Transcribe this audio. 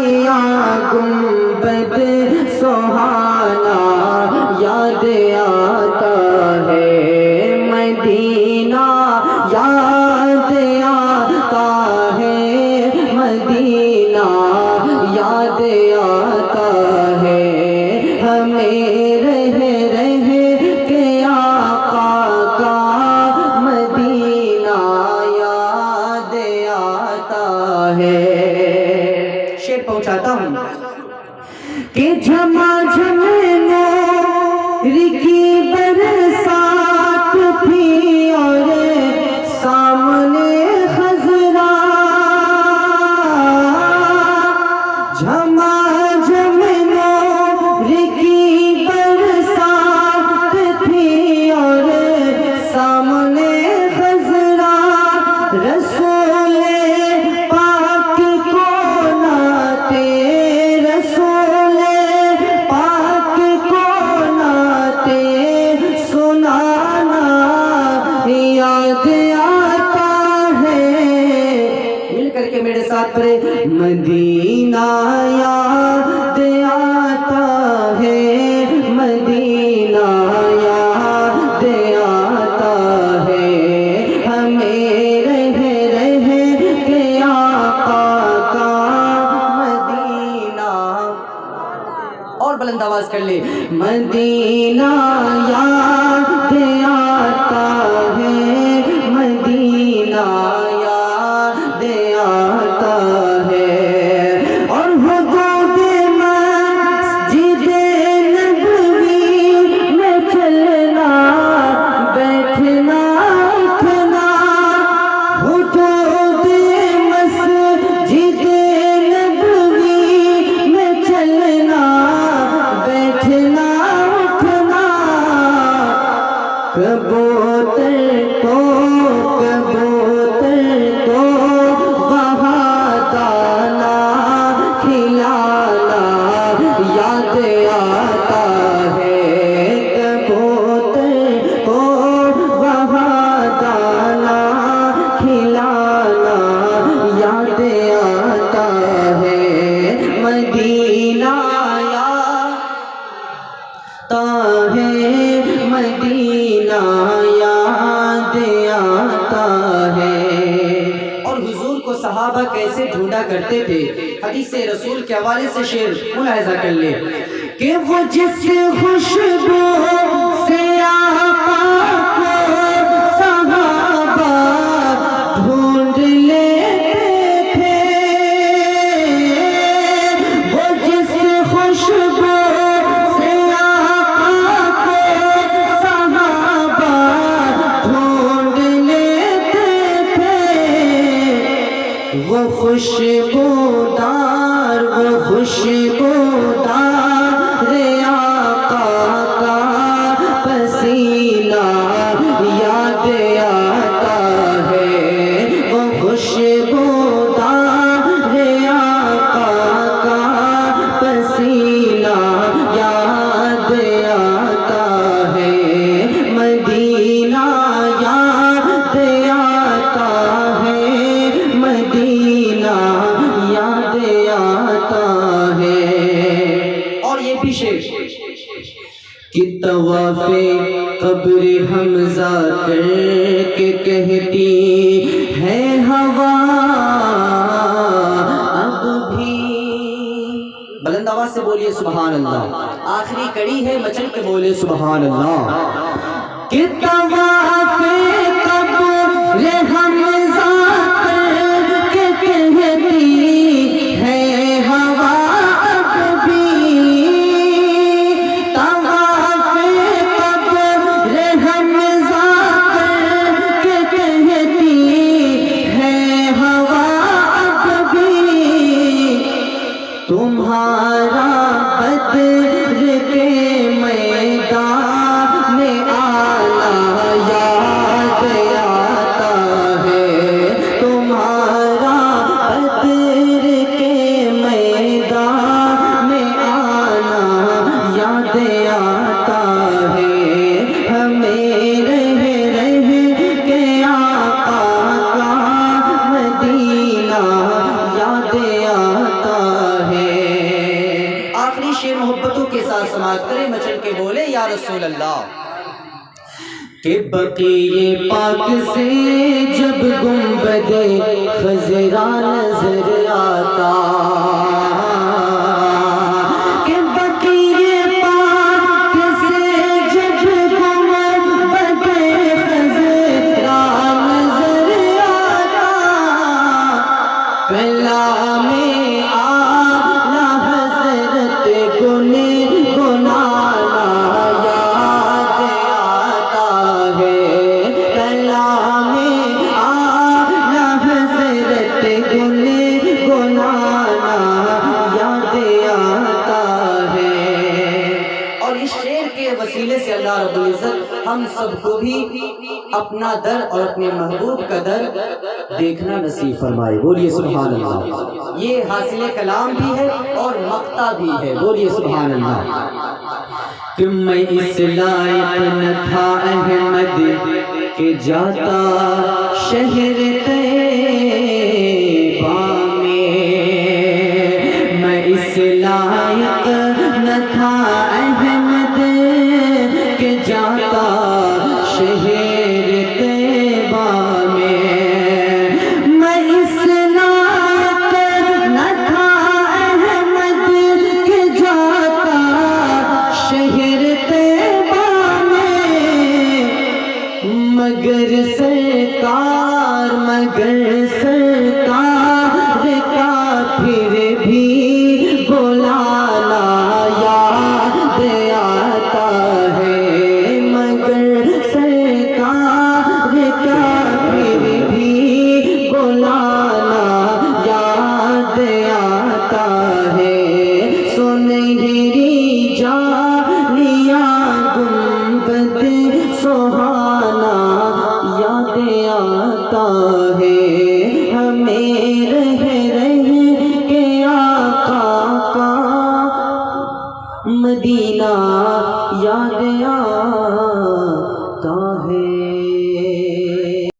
یا گنبد سہانا یاد آتا ہے، مدینہ یاد آتا ہے، مدینہ یاد آتا ہے، ہمیں رہ رہ کے آقا کا مدینہ یاد آتا ہے۔ شعر پہنچاتا ہوں کہ جھما جھم نور کی برسات تھی اور سامنے خضرا، جھما جھم نور کی برسات تھی اور سامنے خضرا، رسول پاک کو ناتے، رسول پاک کو ناتے سنانا یاد آتا ہے۔ مل کر کے میرے ساتھ پڑھے، مدینہ یاد آتا ہے، مدینہ یاد آتا ہے، ہمیں رہ رہ کے آقا کا مدینہ، اور بلند آواز کر لے، مدینہ یاد آتا ہے، مدینہ یاد آتا ہے، اور حدود مسجد نبوی میں چلنا بیٹھنا اٹھنا، حدود مسجد نبوی میں چلنا بیٹھنا اٹھنا، کبوتر کو وہاں دانا کھلانا یاد آتا ہے، کبوتر کو وہاں دانا کھلانا یاد آتا ہے، مدینہ آتا ہے، مدینہ یاد آتا ہے۔ اور حضور کو صحابہ کیسے ڈھونڈا کرتے تھے، حدیث رسول کے حوالے سے شعر ملاحظہ کر لے کہ وہ جس خوشبو سے آقا کو صحابہ ڈھونڈ لیتے تھے، وہ جس خوشبو سے آقا کو صحابہ ڈھونڈ لیتے تھے، وہ خوشبودار آقا کا پسینہ یاد آتا ہے، وہ خوشبودار آقا کا پسینہ یاد آتا ہے، مدینہ یاد آتا ہے، مدینہ یاد آتا ہے۔ اور یہ بھی شعر کہ طواف قبر حمزہ کر کے کہتی ہے ہوا اب بھی، بلند آواز سے بولیے سبحان اللہ، آخری کڑی ہے مچل کے بولے سبحان اللہ، کہ طواف قبر حمزہ کر کے کہتی ہے ہوا اب بھی، طواف قبر حمزہ کر کے کہتی ہے ہوا اب بھی، تمہارا بدر کے میدان میں آنا یاد آتا ہے، تمہارا بدر کے میدان میں آنا یاد آتا ہے، ہمیں رہ رہ کے آقا کا مدینہ یاد آتا ہے، محبتوں کے ساتھ سماعت کریں، مچل کے بولے یا رسول اللہ۔ کہ بقیع پاک سے جب گنبد خضرا نظر آتا، کہ بقیع پاک سے جب گنبد خضرا نظر آتا، کلام اعلیٰ حضرت گنگنانا یاد آتا ہے، کلام اعلیٰ حضرت گنگنانا یاد آتا ہے۔ اور اس شعر کے وسیلے سے اللہ رب العزت ہم سب کو بھی اپنا در اور اپنے محبوب کا در دیکھنا نصیب فرمائے، بولیے سبحان اللہ۔ یہ حاصل کلام بھی ہے اور مقطع بھی ہے، بولیے سبحان اللہ۔ کہ میں اس لائق نہ تھا احمد کہ جاتا شہر طیبہ میں اس لائق نہ تھا احمد کہ جاتا شہر طیبہ میں اس لائق نہ تھا احمد کہ جاتا شہر طیبہ مگر سرکار کا پھر بھی بلانا یاد آتا ہے، مگر سرکار کا پھر بھی بلانا یاد آتا ہے۔ سنہری جالیاں گنبد سہانا یاد آتا ہے، ہمیں رہ کے آقا کا مدینہ یاد آتا ہے۔